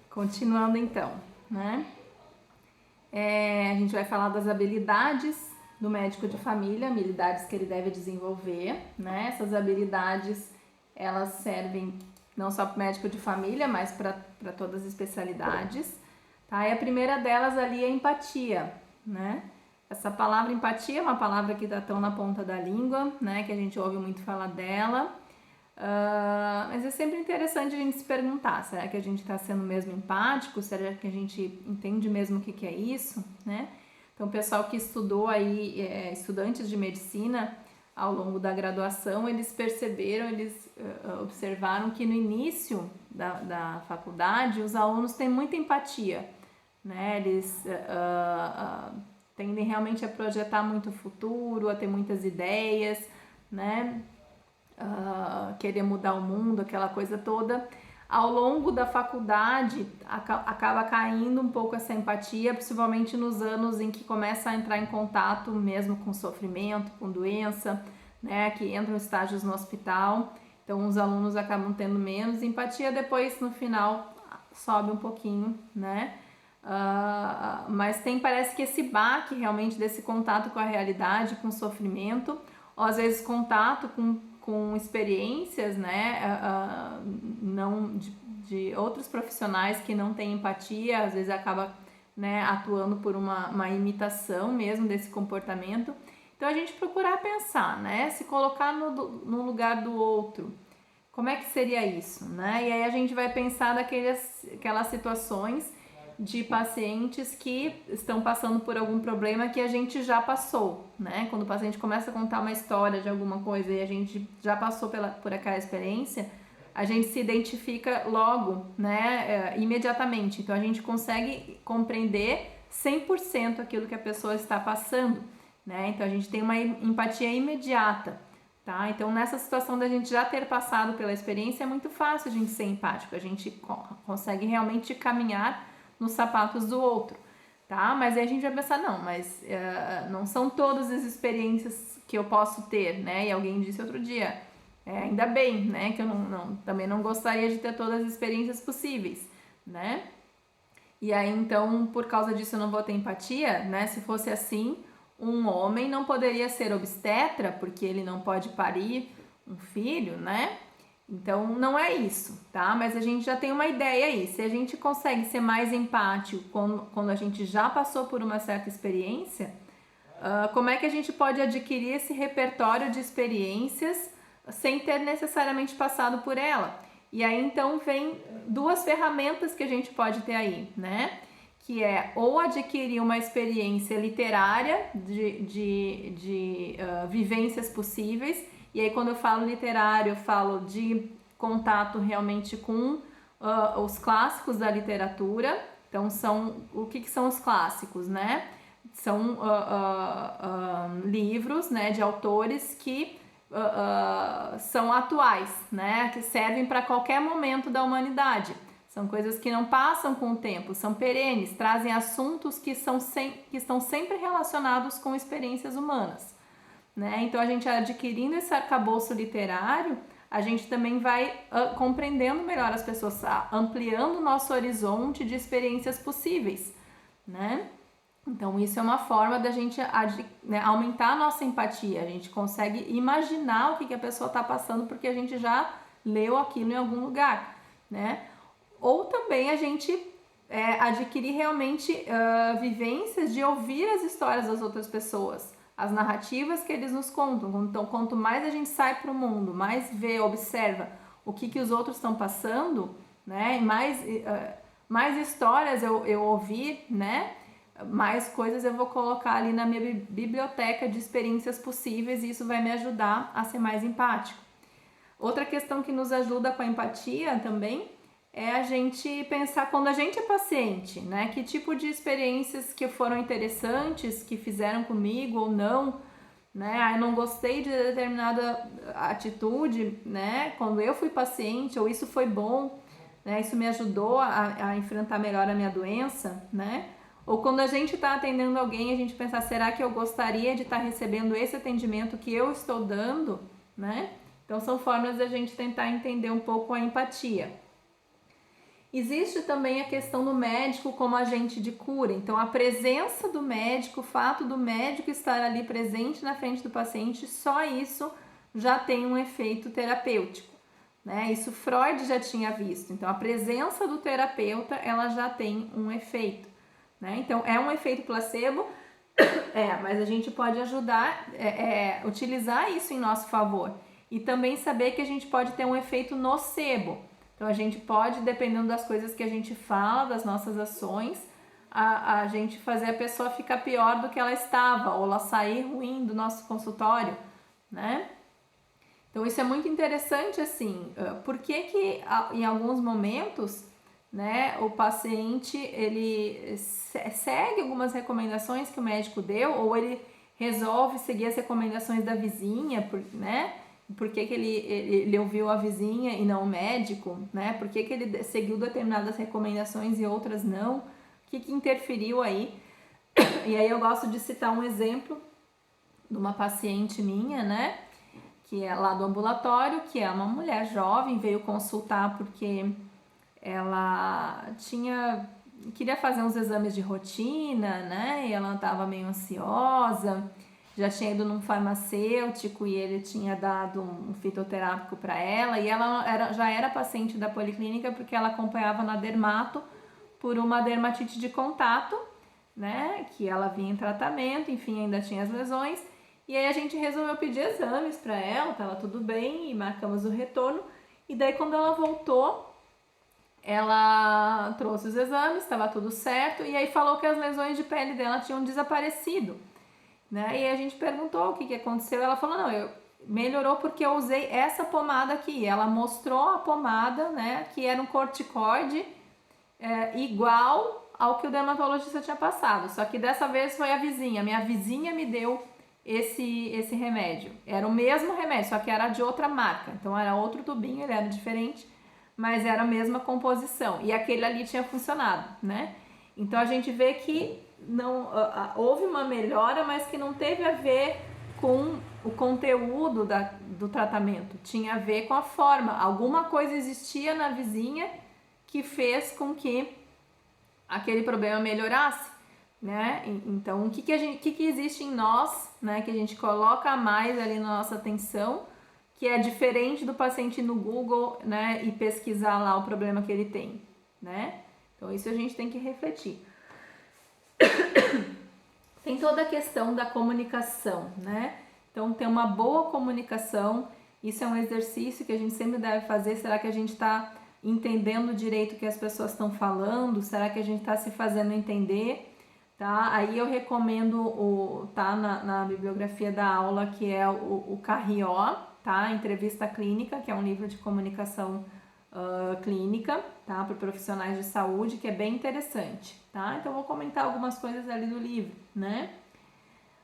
Continuando então, né? A gente vai falar das habilidades do médico de família, habilidades que ele deve desenvolver, né? Essas habilidades, elas servem não só para o médico de família, mas para todas as especialidades, tá? E a primeira delas ali é a empatia, né? Essa palavra empatia é uma palavra que está tão na ponta da língua, né? Que a gente ouve muito falar dela. Mas é sempre interessante a gente se perguntar, será que a gente está sendo mesmo empático? Será que a gente entende mesmo o que é isso, né? Então, o pessoal que estudou aí, estudantes de medicina, ao longo da graduação, eles perceberam, eles observaram que no início da faculdade, os alunos têm muita empatia, né? Eles tendem realmente a projetar muito o futuro, a ter muitas ideias, né? Querer mudar o mundo, aquela coisa toda. Ao longo da faculdade acaba caindo um pouco essa empatia, principalmente nos anos em que começa a entrar em contato mesmo com sofrimento, com doença, né, que entram estágios no hospital. Então os alunos acabam tendo menos empatia, depois no final sobe um pouquinho, né? Mas parece que esse baque realmente desse contato com a realidade, com o sofrimento, ou às vezes contato com experiências, né, não de outros profissionais que não têm empatia, às vezes acaba, né, atuando por uma imitação mesmo desse comportamento. Então a gente procurar pensar, né, se colocar no lugar do outro, como é que seria isso, né? E aí a gente vai pensar aquelas situações de pacientes que estão passando por algum problema que a gente já passou, né? Quando o paciente começa a contar uma história de alguma coisa e a gente já passou por aquela experiência, a gente se identifica logo, né? Imediatamente. Então a gente consegue compreender 100% aquilo que a pessoa está passando, né? Então a gente tem uma empatia imediata, tá? Então nessa situação da gente já ter passado pela experiência é muito fácil a gente ser empático, a gente consegue realmente caminhar nos sapatos do outro, tá? Mas aí a gente vai pensar, não são todas as experiências que eu posso ter, né? E alguém disse outro dia, ainda bem, né? Que eu também não gostaria de ter todas as experiências possíveis, né? E aí, então, por causa disso eu não vou ter empatia, né? Se fosse assim, um homem não poderia ser obstetra, porque ele não pode parir um filho, né? Então, não é isso, tá? Mas a gente já tem uma ideia aí. Se a gente consegue ser mais empático quando a gente já passou por uma certa experiência, como é que a gente pode adquirir esse repertório de experiências sem ter necessariamente passado por ela? E aí, então, vem duas ferramentas que a gente pode ter aí, né? Que é ou adquirir uma experiência literária de vivências possíveis. E aí, quando eu falo literário, eu falo de contato realmente com os clássicos da literatura. Então, o que são os clássicos, né? São livros, né, de autores que são atuais, né? Que servem para qualquer momento da humanidade. São coisas que não passam com o tempo, são perenes, trazem assuntos que estão sempre relacionados com experiências humanas, né? Então, a gente adquirindo esse arcabouço literário, a gente também vai compreendendo melhor as pessoas, ampliando o nosso horizonte de experiências possíveis, né? Então, isso é uma forma da gente aumentar a nossa empatia. A gente consegue imaginar o que a pessoa está passando porque a gente já leu aquilo em algum lugar, né? Ou também a gente adquirir realmente vivências de ouvir as histórias das outras pessoas, as narrativas que eles nos contam. Então, quanto mais a gente sai para o mundo, mais vê, observa o que os outros estão passando, né? Mais histórias eu ouvir, né? Mais coisas eu vou colocar ali na minha biblioteca de experiências possíveis e isso vai me ajudar a ser mais empático. Outra questão que nos ajuda com a empatia também é a gente pensar quando a gente é paciente, né? Que tipo de experiências que foram interessantes, que fizeram comigo ou não, né? Eu não gostei de determinada atitude, né? Quando eu fui paciente, ou isso foi bom, né? Isso me ajudou a enfrentar melhor a minha doença, né? Ou quando a gente está atendendo alguém, a gente pensar, será que eu gostaria de estar recebendo esse atendimento que eu estou dando, né? Então, são formas da gente tentar entender um pouco a empatia. Existe também a questão do médico como agente de cura. Então, a presença do médico, o fato do médico estar ali presente na frente do paciente, só isso já tem um efeito terapêutico, né? Isso Freud já tinha visto. Então, a presença do terapeuta, ela já tem um efeito, né? Então, é um efeito placebo, mas a gente pode ajudar, utilizar isso em nosso favor. E também saber que a gente pode ter um efeito nocebo. Então, a gente pode, dependendo das coisas que a gente fala, das nossas ações, a gente fazer a pessoa ficar pior do que ela estava, ou ela sair ruim do nosso consultório, né? Então, isso é muito interessante, assim, por que em alguns momentos, né, o paciente, ele segue algumas recomendações que o médico deu, ou ele resolve seguir as recomendações da vizinha, né? Por que ele ouviu a vizinha e não o médico, né? Por que ele seguiu determinadas recomendações e outras não? O que interferiu aí? E aí eu gosto de citar um exemplo de uma paciente minha, né? Que é lá do ambulatório, que é uma mulher jovem, veio consultar porque ela queria fazer uns exames de rotina, né? E ela estava meio ansiosa, já tinha ido num farmacêutico e ele tinha dado um fitoterápico para ela, e ela já era paciente da policlínica porque ela acompanhava na dermato por uma dermatite de contato, né? Que ela vinha em tratamento, enfim, ainda tinha as lesões. E aí a gente resolveu pedir exames para ela, tava tudo bem, e marcamos o retorno. E daí quando ela voltou, ela trouxe os exames, estava tudo certo, e aí falou que as lesões de pele dela tinham desaparecido, né? E a gente perguntou o que aconteceu, ela falou, não, melhorou porque eu usei essa pomada aqui. Ela mostrou a pomada, né, que era um corticoide igual ao que o dermatologista tinha passado, só que dessa vez foi a vizinha, minha vizinha me deu esse remédio. Era o mesmo remédio, só que era de outra marca. Então era outro tubinho, ele era diferente, mas era a mesma composição. E aquele ali tinha funcionado, né? Então a gente vê que não houve uma melhora, mas que não teve a ver com o conteúdo do tratamento. Tinha a ver com a forma. Alguma coisa existia na vizinha que fez com que aquele problema melhorasse, né? Então, o que existe em nós, né, que a gente coloca mais ali na nossa atenção, que é diferente do paciente ir no Google, né, e pesquisar lá o problema que ele tem, né? Então, isso a gente tem que refletir. Tem toda a questão da comunicação, né? Então, ter uma boa comunicação, isso é um exercício que a gente sempre deve fazer. Será que a gente está entendendo direito o que as pessoas estão falando? Será que a gente está se fazendo entender? Tá? Aí eu recomendo tá na bibliografia da aula, que é o Carrió, tá? Entrevista Clínica, que é um livro de comunicação clínica, tá? Para profissionais de saúde, que é bem interessante, tá? Então eu vou comentar algumas coisas ali do livro, né?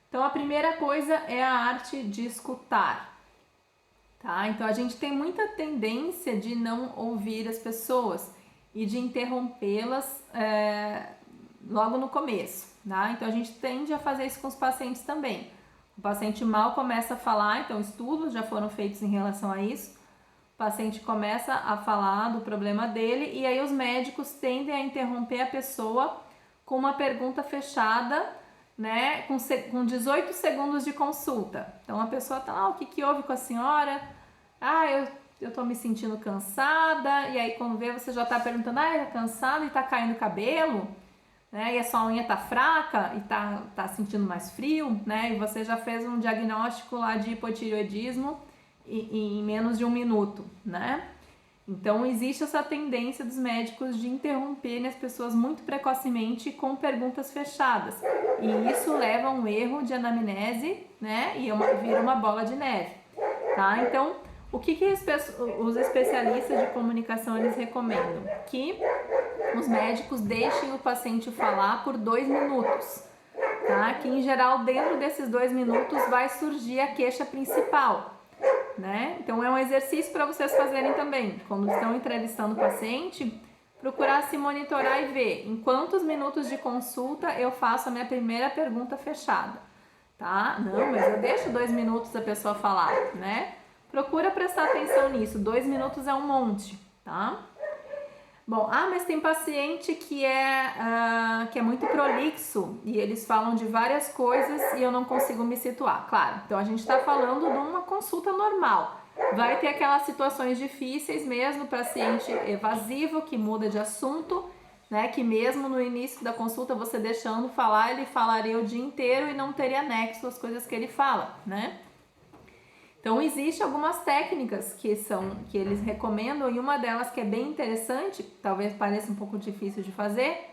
Então a primeira coisa é a arte de escutar, tá? Então a gente tem muita tendência de não ouvir as pessoas e de interrompê-las logo no começo, tá? Então a gente tende a fazer isso com os pacientes também. O paciente mal começa a falar, então estudos já foram feitos em relação a isso. O paciente começa a falar do problema dele e aí os médicos tendem a interromper a pessoa com uma pergunta fechada, né? Com 18 segundos de consulta. Então a pessoa tá lá, o que houve com a senhora? Eu tô me sentindo cansada, e aí quando vê você já tá perguntando, tá cansada e tá caindo cabelo? Né? E a sua unha tá fraca e tá sentindo mais frio, né? E você já fez um diagnóstico lá de hipotireoidismo em menos de 1 minuto, né? Então existe essa tendência dos médicos de interromperem as pessoas muito precocemente com perguntas fechadas, e isso leva a um erro de anamnese, né? E vira uma bola de neve, tá? Então o que os especialistas de comunicação eles recomendam? Que os médicos deixem o paciente falar por 2 minutos, tá? Que em geral dentro desses 2 minutos vai surgir a queixa principal, né? Então é um exercício para vocês fazerem também. Quando estão entrevistando o paciente, procurar se monitorar e ver em quantos minutos de consulta eu faço a minha primeira pergunta fechada, tá? Não, mas eu deixo 2 minutos a pessoa falar, né? Procura prestar atenção nisso. 2 minutos é um monte, tá? Bom, mas tem paciente que é muito prolixo e eles falam de várias coisas e eu não consigo me situar. Claro, então a gente está falando de uma consulta normal. Vai ter aquelas situações difíceis mesmo, paciente evasivo que muda de assunto, né? Que mesmo no início da consulta você deixando falar, ele falaria o dia inteiro e não teria nexo às coisas que ele fala, né? Então, existem algumas técnicas que eles recomendam e uma delas que é bem interessante, talvez pareça um pouco difícil de fazer,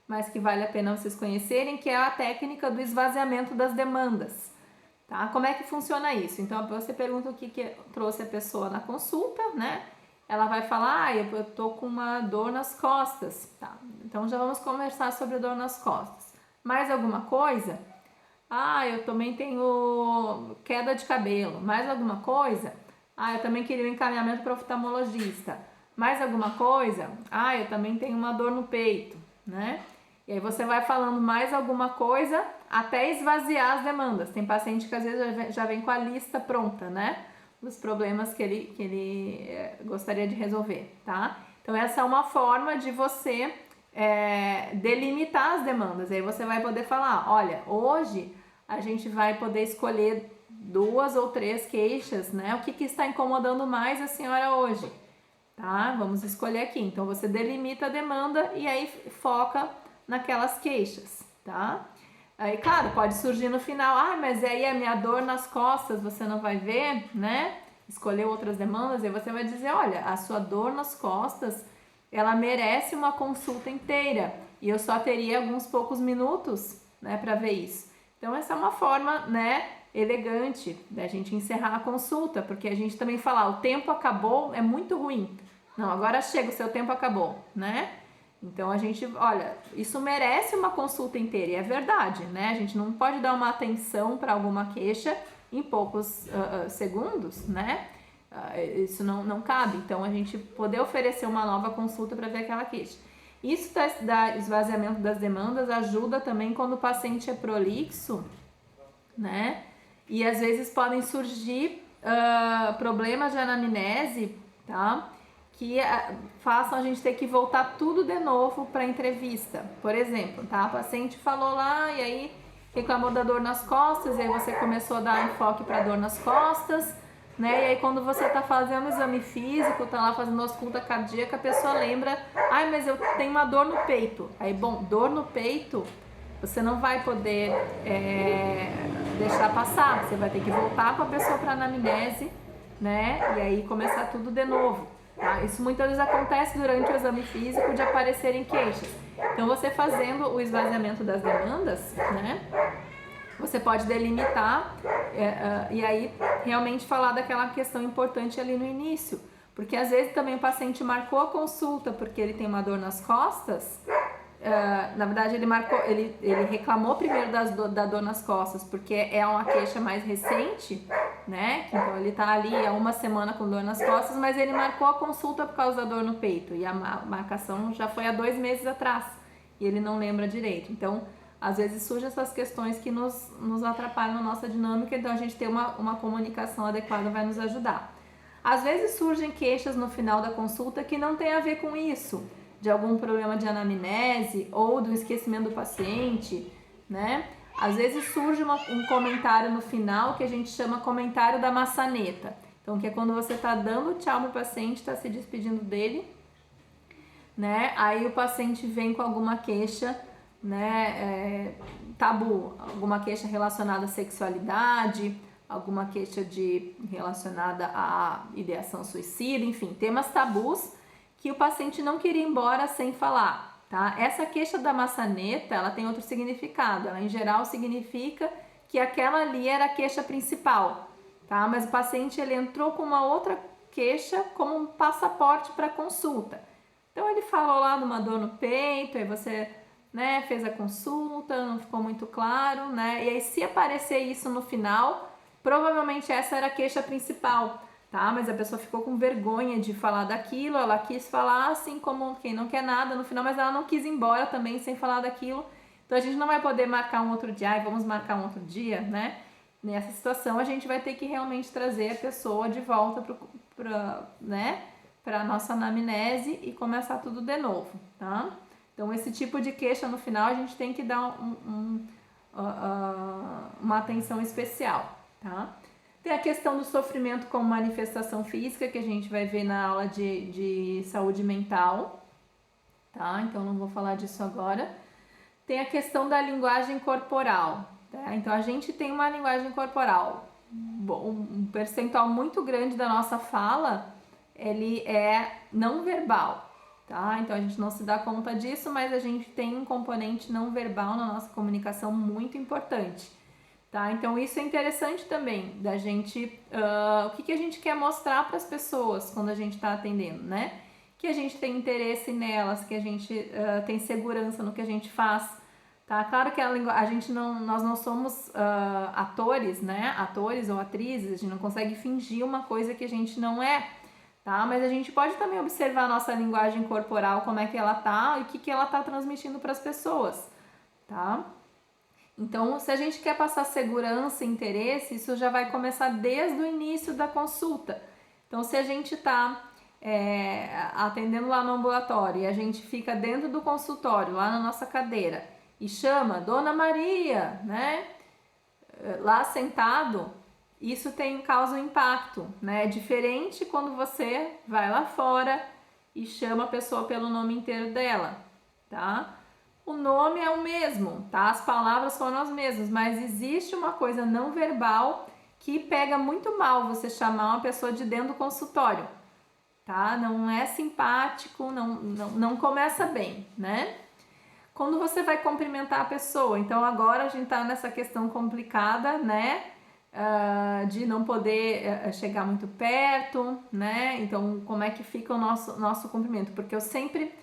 mas que vale a pena vocês conhecerem, que é a técnica do esvaziamento das demandas. Tá? Como é que funciona isso? Então, você pergunta o que trouxe a pessoa na consulta, né? Ela vai falar, eu tô com uma dor nas costas. Tá? Então, já vamos conversar sobre a dor nas costas. Mais alguma coisa? Eu também tenho queda de cabelo. Mais alguma coisa? Eu também queria um encaminhamento para oftalmologista. Mais alguma coisa? Eu também tenho uma dor no peito, né? E aí você vai falando mais alguma coisa até esvaziar as demandas. Tem paciente que às vezes já vem com a lista pronta, né? Dos problemas que ele gostaria de resolver, tá? Então essa é uma forma de você delimitar as demandas. Aí você vai poder falar, olha, hoje a gente vai poder escolher 2 ou 3 queixas, né? O que está incomodando mais a senhora hoje, tá? Vamos escolher aqui. Então você delimita a demanda e aí foca naquelas queixas, tá? Aí, claro, pode surgir no final, mas aí a minha dor nas costas você não vai ver, né? Escolher outras demandas, aí você vai dizer, olha, a sua dor nas costas, ela merece uma consulta inteira e eu só teria alguns poucos minutos, né, para ver isso. Então, essa é uma forma, né, elegante da gente encerrar a consulta, porque a gente também falar, o tempo acabou, é muito ruim. Não, agora chega, o seu tempo acabou, né? Então, a gente, olha, isso merece uma consulta inteira, e é verdade, né? A gente não pode dar uma atenção para alguma queixa em poucos segundos, né? Isso não cabe. Então, a gente poder oferecer uma nova consulta para ver aquela queixa. Isso da esvaziamento das demandas ajuda também quando o paciente é prolixo, né? E às vezes podem surgir problemas de anamnese, tá? Que façam a gente ter que voltar tudo de novo para a entrevista. Por exemplo, tá? A paciente falou lá e aí reclamou da dor nas costas, e aí você começou a dar enfoque para dor nas costas, né? E aí quando você tá fazendo o exame físico, tá lá fazendo a ausculta cardíaca, a pessoa lembra, mas eu tenho uma dor no peito. Aí, bom, dor no peito, você não vai poder deixar passar, você vai ter que voltar com a pessoa para anamnese, né? E aí começar tudo de novo. Tá? Isso muitas vezes acontece durante o exame físico de aparecerem queixas. Então, você fazendo o esvaziamento das demandas, né? Você pode delimitar e aí realmente falar daquela questão importante ali no início. Porque às vezes também o paciente marcou a consulta porque ele tem uma dor nas costas. Na verdade, ele reclamou primeiro da dor nas costas porque é uma queixa mais recente, né? Então ele tá ali há 1 semana com dor nas costas, mas ele marcou a consulta por causa da dor no peito e a marcação já foi há 2 meses atrás e ele não lembra direito. Então, às vezes surgem essas questões que nos atrapalham na nossa dinâmica, então a gente ter uma comunicação adequada vai nos ajudar. Às vezes surgem queixas no final da consulta que não tem a ver com isso, de algum problema de anamnese ou do esquecimento do paciente, né? Às vezes surge um comentário no final que a gente chama comentário da maçaneta. Então, que é quando você está dando tchau pro paciente, está se despedindo dele, né? Aí o paciente vem com alguma queixa, né, tabu, alguma queixa relacionada à sexualidade, alguma queixa relacionada à ideação suicida, enfim, temas tabus que o paciente não queria ir embora sem falar, tá? Essa queixa da maçaneta, ela tem outro significado, ela em geral significa que aquela ali era a queixa principal, tá? Mas o paciente ele entrou com uma outra queixa como um passaporte para consulta. Então ele falou lá de uma dor no peito, aí você, né, fez a consulta, não ficou muito claro, né? E aí se aparecer isso no final, provavelmente essa era a queixa principal, tá? Mas a pessoa ficou com vergonha de falar daquilo, ela quis falar assim como quem não quer nada no final, mas ela não quis ir embora também sem falar daquilo. Então a gente não vai poder marcar um outro dia, vamos marcar um outro dia, né? Nessa situação a gente vai ter que realmente trazer a pessoa de volta para para a nossa anamnese e começar tudo de novo, tá? Então, esse tipo de queixa no final a gente tem que dar uma atenção especial, tá? Tem a questão do sofrimento como manifestação física, que a gente vai ver na aula de saúde mental, tá? Então, não vou falar disso agora. Tem a questão da linguagem corporal, tá? Então, a gente tem uma linguagem corporal. Um percentual muito grande da nossa fala, ele é não verbal, tá? Então, a gente não se dá conta disso, mas a gente tem um componente não verbal na nossa comunicação muito importante, tá? Então, isso é interessante também, da gente, o que a gente quer mostrar para as pessoas quando a gente está atendendo, né? Que a gente tem interesse nelas, que a gente tem segurança no que a gente faz, tá? Claro que nós não somos atores, né? Atores ou atrizes, a gente não consegue fingir uma coisa que a gente não é, tá? Mas a gente pode também observar a nossa linguagem corporal, como é que ela tá e o que ela tá transmitindo para as pessoas, tá? Então, se a gente quer passar segurança e interesse, isso já vai começar desde o início da consulta. Então, se a gente tá atendendo lá no ambulatório e a gente fica dentro do consultório, lá na nossa cadeira, e chama Dona Maria, né? Lá sentado, isso causa um impacto, né? É diferente quando você vai lá fora e chama a pessoa pelo nome inteiro dela, tá? O nome é o mesmo, tá? As palavras foram as mesmas, mas existe uma coisa não verbal que pega muito mal você chamar uma pessoa de dentro do consultório, tá? Não é simpático, não começa bem, né? Quando você vai cumprimentar a pessoa, então agora a gente tá nessa questão complicada, né? De não poder chegar muito perto, né? Então, como é que fica o nosso cumprimento? Porque eu sempre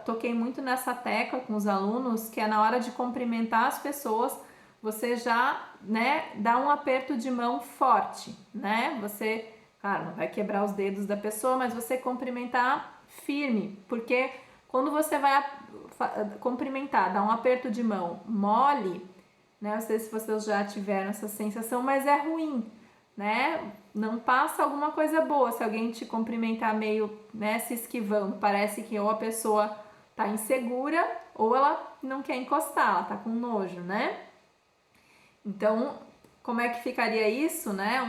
toquei muito nessa tecla com os alunos, que é na hora de cumprimentar as pessoas, você já, né, dá um aperto de mão forte, né? Você, claro, não vai quebrar os dedos da pessoa, mas você cumprimentar firme, porque quando você vai cumprimentar, dar um aperto de mão mole, né? Não sei se vocês já tiveram essa sensação, mas é ruim, né? Não passa alguma coisa boa se alguém te cumprimentar meio, né, se esquivando. Parece que ou a pessoa tá insegura ou ela não quer encostar, ela tá com nojo, né? Então, como é que ficaria isso, né?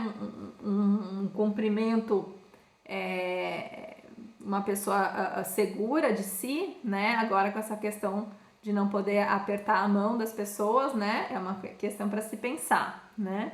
Um cumprimento, uma pessoa segura de si, né? Agora com essa questão de não poder apertar a mão das pessoas, né? É uma questão para se pensar, né?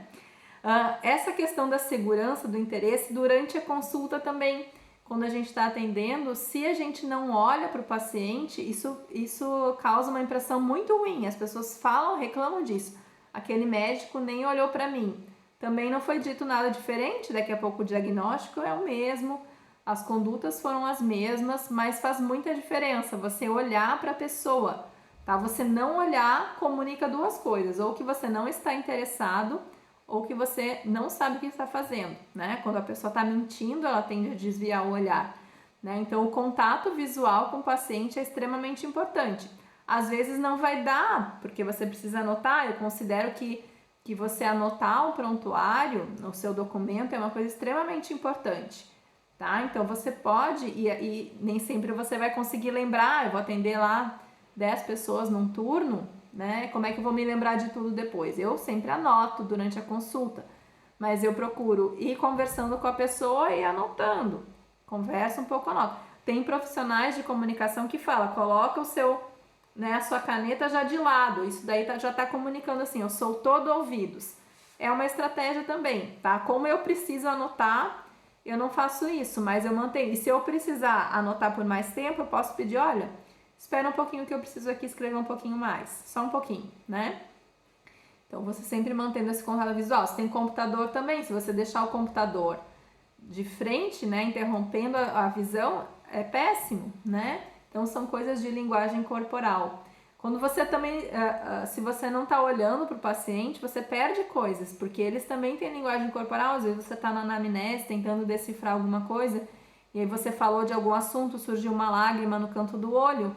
Essa questão da segurança, do interesse, durante a consulta também, quando a gente está atendendo, se a gente não olha para o paciente, isso causa uma impressão muito ruim. As pessoas reclamam disso. Aquele médico nem olhou para mim. Também não foi dito nada diferente, daqui a pouco o diagnóstico é o mesmo, as condutas foram as mesmas, mas faz muita diferença você olhar para a pessoa, tá? Você não olhar comunica duas coisas, ou que você não está interessado, ou que você não sabe o que está fazendo, né? Quando a pessoa está mentindo, ela tende a desviar o olhar, né? Então, o contato visual com o paciente é extremamente importante. Às vezes não vai dar, porque você precisa anotar. Eu considero que você anotar o prontuário no seu documento é uma coisa extremamente importante, tá? Então, você pode, e nem sempre você vai conseguir lembrar. Eu vou atender lá 10 pessoas num turno, né? Como é que eu vou me lembrar de tudo depois? Eu sempre anoto durante a consulta, mas eu procuro ir conversando com a pessoa e anotando. Conversa um pouco, anoto. Tem profissionais de comunicação que falam, coloca a sua caneta já de lado. Isso daí já tá comunicando assim, eu sou todo ouvidos. É uma estratégia também, tá? Como eu preciso anotar, eu não faço isso, mas eu mantenho. E se eu precisar anotar por mais tempo, eu posso pedir, olha, espera um pouquinho que eu preciso aqui escrever um pouquinho mais. Só um pouquinho, né? Então, você sempre mantendo esse contato visual. Você tem computador também. Se você deixar o computador de frente, né, interrompendo a visão, é péssimo, né? Então, são coisas de linguagem corporal. Quando você também, se você não está olhando para o paciente, você perde coisas, porque eles também têm linguagem corporal. Às vezes você está na anamnese tentando decifrar alguma coisa, e aí você falou de algum assunto, surgiu uma lágrima no canto do olho,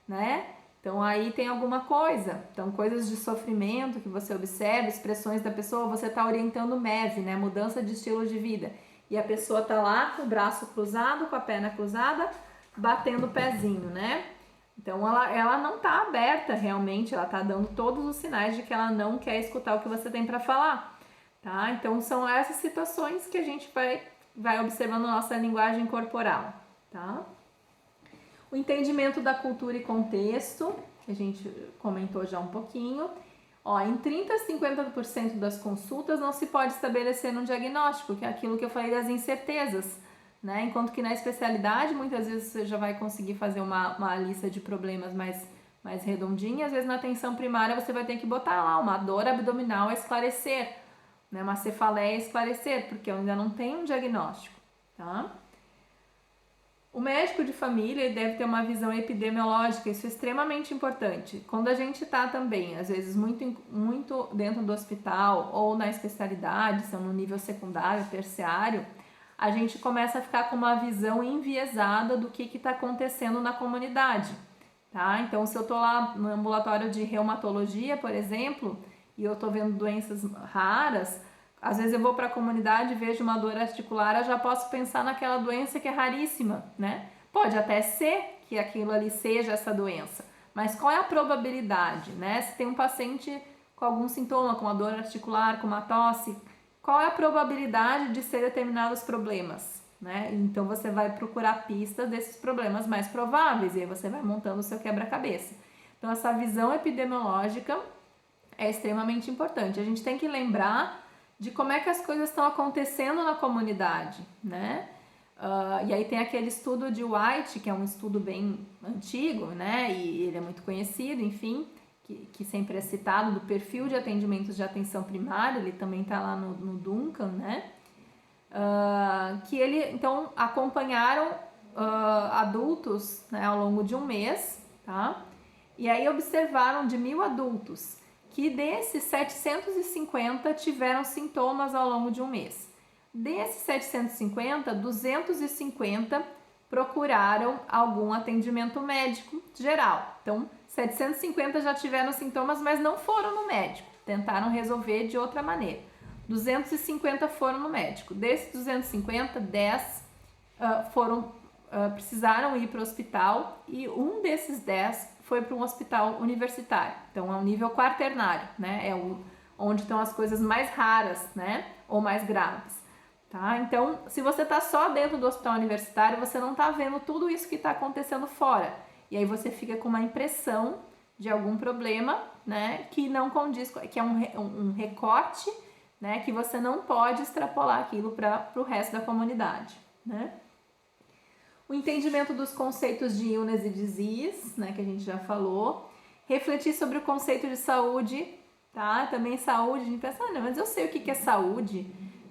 né? Então aí tem alguma coisa. Então, coisas de sofrimento que você observa, expressões da pessoa, você está orientando o MEV, né? Mudança de estilo de vida. e a pessoa tá lá com o braço cruzado, com a perna cruzada, batendo o pezinho, né? Então ela não tá aberta realmente, ela tá dando todos os sinais de que ela não quer escutar o que você tem para falar, tá? Então são essas situações que a gente vai observando a nossa linguagem corporal, tá? O entendimento da cultura e contexto, que a gente comentou já um pouquinho. Ó, em 30 a 50% das consultas não se pode estabelecer um diagnóstico, que é aquilo que eu falei das incertezas, né? Enquanto que na especialidade, muitas vezes você já vai conseguir fazer uma lista de problemas mais redondinha. Às vezes na atenção primária você vai ter que botar lá uma dor abdominal a esclarecer, né? Uma cefaleia a esclarecer, porque eu ainda não tenho um diagnóstico, tá? O médico de família ele deve ter uma visão epidemiológica, isso é extremamente importante. Quando a gente está também, às vezes, muito dentro do hospital ou na especialidade, são no nível secundário, terciário, a gente começa a ficar com uma visão enviesada do que está acontecendo na comunidade, tá? Então, se eu estou lá no ambulatório de reumatologia, por exemplo, e eu estou vendo doenças raras, às vezes eu vou para a comunidade e vejo uma dor articular, eu já posso pensar naquela doença que é raríssima, né? Pode até ser que aquilo ali seja essa doença, mas qual é a probabilidade, né? Se tem um paciente com algum sintoma, com uma dor articular, com uma tosse, qual é a probabilidade de ser determinados problemas, né? Então você vai procurar pistas desses problemas mais prováveis e aí você vai montando o seu quebra-cabeça. Então essa visão epidemiológica é extremamente importante. A gente tem que lembrar de como é que as coisas estão acontecendo na comunidade, né? E aí tem aquele estudo de White, que é um estudo bem antigo, né? E ele é muito conhecido, enfim, que sempre é citado, do perfil de atendimentos de atenção primária, ele também está lá no Duncan, né? Que ele, então, acompanharam adultos, né, ao longo de um mês, tá? E aí observaram de 1.000 adultos, que desses 750 tiveram sintomas ao longo de um mês. Desses 750, 250 procuraram algum atendimento médico geral. Então, 750 já tiveram sintomas, mas não foram no médico, tentaram resolver de outra maneira. 250 foram no médico. Desses 250, 10 precisaram ir para o hospital e um desses 10 foi para um hospital universitário. Então é um nível quaternário, né? É onde estão as coisas mais raras, né? Ou mais graves, tá? Então, se você está só dentro do hospital universitário, você não está vendo tudo isso que está acontecendo fora. E aí você fica com uma impressão de algum problema, né? Que não condiz, que é um recorte, né? Que você não pode extrapolar aquilo para o resto da comunidade, né? O entendimento dos conceitos de illness e disease, né, que a gente já falou. Refletir sobre o conceito de saúde, tá? Também saúde, a gente pensa, não, mas eu sei o que é saúde,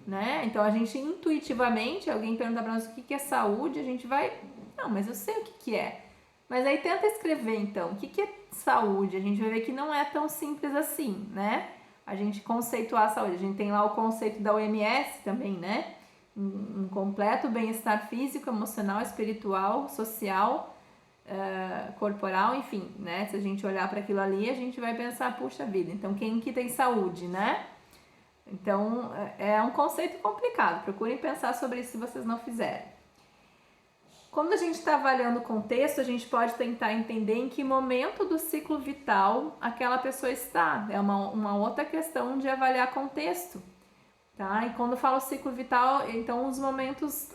né? Então a gente intuitivamente, alguém pergunta para nós o que é saúde, a gente vai, não, mas eu sei o que é. Mas aí tenta escrever então, o que é saúde? A gente vai ver que não é tão simples assim, né? A gente conceituar a saúde, a gente tem lá o conceito da OMS também, né? Um completo bem-estar físico, emocional, espiritual, social, corporal, enfim, né? Se a gente olhar para aquilo ali, a gente vai pensar, puxa vida, então quem que tem saúde, né? Então, é um conceito complicado, procurem pensar sobre isso se vocês não fizerem. Quando a gente está avaliando o contexto, a gente pode tentar entender em que momento do ciclo vital aquela pessoa está. É uma outra questão de avaliar contexto. Tá? E quando eu falo ciclo vital, então os momentos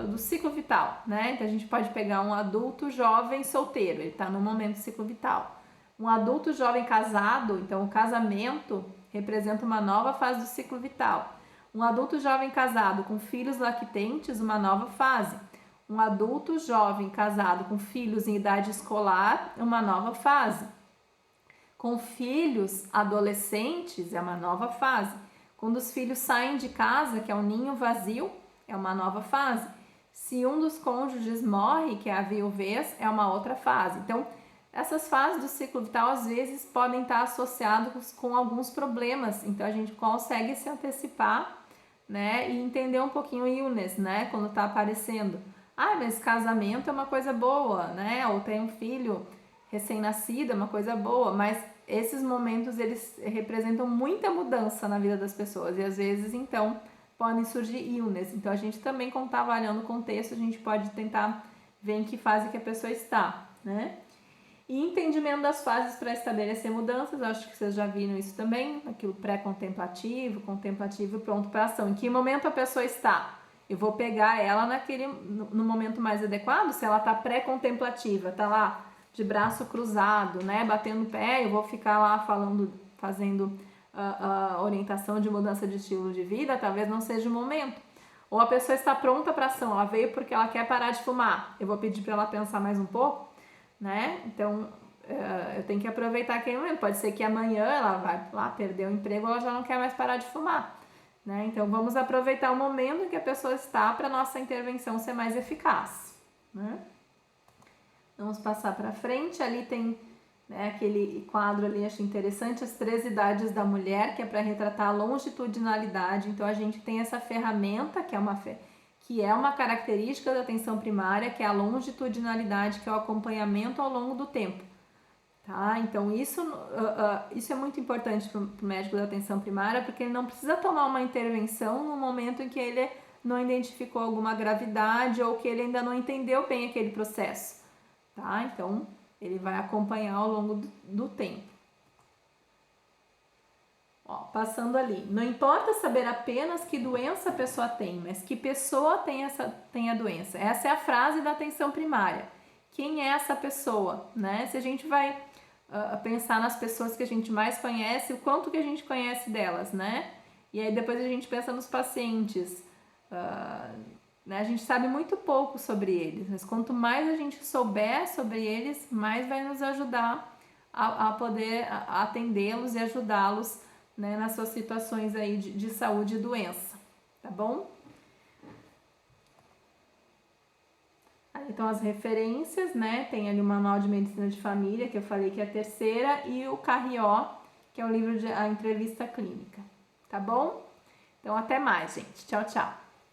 do ciclo vital, né? Então a gente pode pegar um adulto jovem solteiro, ele está no momento do ciclo vital. Um adulto jovem casado, então o casamento representa uma nova fase do ciclo vital. Um adulto jovem casado com filhos lactentes, uma nova fase. Um adulto jovem casado com filhos em idade escolar, uma nova fase. Com filhos adolescentes, é uma nova fase. Quando os filhos saem de casa, que é um ninho vazio, é uma nova fase. Se um dos cônjuges morre, que é a viuvez, é uma outra fase. Então, essas fases do ciclo vital, às vezes, podem estar associadas com alguns problemas. Então, a gente consegue se antecipar, né, e entender um pouquinho o illness, né, quando está aparecendo. Ah, mas casamento é uma coisa boa, né, ou tem um filho recém-nascido, é uma coisa boa, mas esses momentos, eles representam muita mudança na vida das pessoas e às vezes, então, podem surgir íons. Então, a gente também, quando está avaliando o contexto, a gente pode tentar ver em que fase que a pessoa está, né? E entendimento das fases para estabelecer mudanças, eu acho que vocês já viram isso também, aquilo pré-contemplativo, contemplativo e pronto para ação. Em que momento a pessoa está? Eu vou pegar ela no momento mais adequado, se ela está pré-contemplativa, está lá de braço cruzado, né, batendo o pé, eu vou ficar lá fazendo orientação de mudança de estilo de vida, talvez não seja o momento. Ou a pessoa está pronta para ação, ela veio porque ela quer parar de fumar, eu vou pedir para ela pensar mais um pouco, né? Então, eu tenho que aproveitar aquele momento. Pode ser que amanhã ela vai lá perder o emprego, ela já não quer mais parar de fumar, né? Então, vamos aproveitar o momento em que a pessoa está para nossa intervenção ser mais eficaz, né? Vamos passar para frente. Ali tem, né, aquele quadro ali, acho interessante, as 3 idades da mulher, que é para retratar a longitudinalidade. Então, a gente tem essa ferramenta, que é uma característica da atenção primária, que é a longitudinalidade, que é o acompanhamento ao longo do tempo. Tá? Então, isso é muito importante para o médico da atenção primária, porque ele não precisa tomar uma intervenção no momento em que ele não identificou alguma gravidade ou que ele ainda não entendeu bem aquele processo. Tá? Então, ele vai acompanhar ao longo do tempo. Ó, passando ali, não importa saber apenas que doença a pessoa tem, mas que pessoa tem a doença. Essa é a frase da atenção primária. Quem é essa pessoa, né? Se a gente vai pensar nas pessoas que a gente mais conhece, o quanto que a gente conhece delas, né? E aí depois a gente pensa nos pacientes. Né? A gente sabe muito pouco sobre eles, mas quanto mais a gente souber sobre eles, mais vai nos ajudar a poder atendê-los e ajudá-los, né, nas suas situações aí de saúde e doença, tá bom? Aí estão as referências, né? Tem ali o Manual de Medicina de Família, que eu falei que é a 3ª, e o Carrió, que é o livro de A Entrevista Clínica, tá bom? Então, até mais, gente. Tchau, tchau.